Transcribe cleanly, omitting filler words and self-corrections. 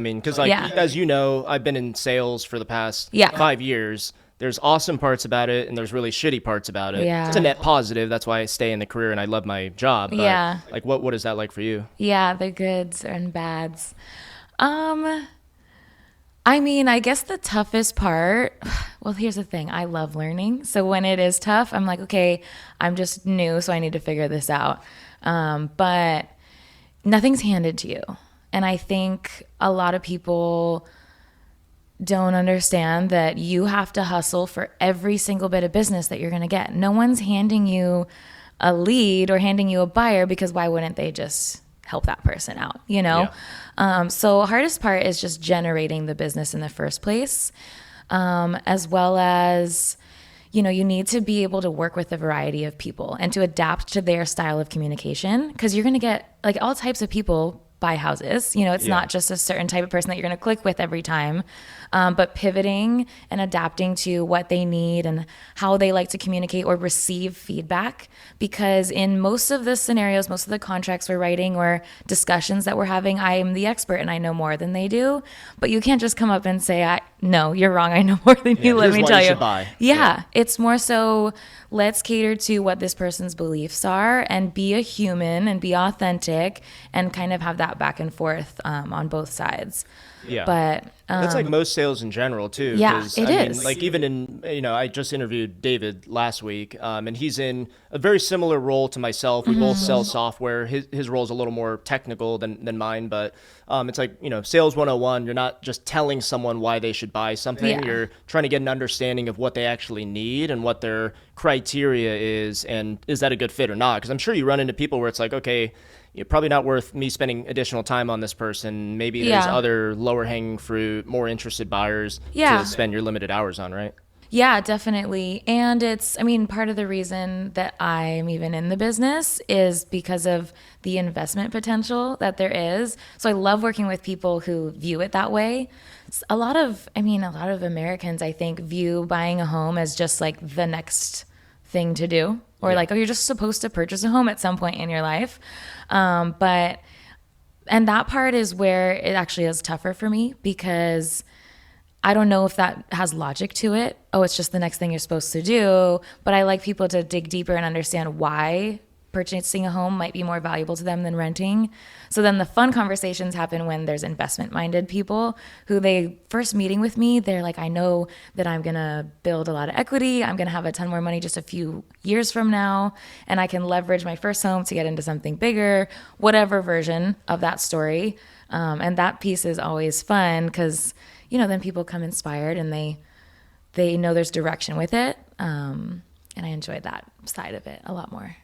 I mean, because like, as you know, I've been in sales for the past 5 years. There's awesome parts about it, and there's really shitty parts about it. It's a net positive. That's why I stay in the career, and I love my job. But, like, what is that like for you? Yeah, the goods and bads. I mean, I guess the toughest part, well, here's the thing. I love learning. So when it is tough, I'm like, okay, I'm just new, so I need to figure this out. But nothing's handed to you. And I think a lot of people don't understand that you have to hustle for every single bit of business that you're going to get. No one's handing you a lead or handing you a buyer, because why wouldn't they just help that person out, you know? So hardest part is just generating the business in the first place, as well as, you know, you need to be able to work with a variety of people and to adapt to their style of communication, because you're going to get like all types of people buy houses. You know, it's not just a certain type of person that you're going to click with every time, but pivoting and adapting to what they need and how they like to communicate or receive feedback. Because in most of the scenarios, most of the contracts we're writing or discussions that we're having, I am the expert and I know more than they do. But you can't just come up and say, no, you're wrong. I know more than you. Let me tell you. It's more so, let's cater to what this person's beliefs are and be a human and be authentic and kind of have that back and forth on both sides. Yeah. But that's like most sales in general too. Yeah, it is. Like even in, you know, I just interviewed David last week, and he's in a very similar role to myself. We both sell software. His role is a little more technical than mine, but it's like, you know, sales 101, you're not just telling someone why they should buy something. You're trying to get an understanding of what they actually need and what their criteria is, and is that a good fit or not? Because I'm sure you run into people where it's like, okay, you're probably not worth me spending additional time on this person. Maybe there's other lower hanging fruit, more interested buyers to spend your limited hours on, right? Yeah, definitely. And it's, I mean, part of the reason that I'm even in the business is because of the investment potential that there is. So I love working with people who view it that way. A lot of Americans, I think, view buying a home as just like the next thing to do, or like, oh, you're just supposed to purchase a home at some point in your life. And that part is where it actually is tougher for me, because I don't know if that has logic to it. Oh, it's just the next thing you're supposed to do. But I like people to dig deeper and understand why purchasing a home might be more valuable to them than renting. So then the fun conversations happen when there's investment-minded people who, they first meeting with me, they're like, I know that I'm going to build a lot of equity. I'm going to have a ton more money just a few years from now, and I can leverage my first home to get into something bigger, whatever version of that story. And that piece is always fun, because, you know, then people come inspired and they know there's direction with it. And I enjoy that side of it a lot more.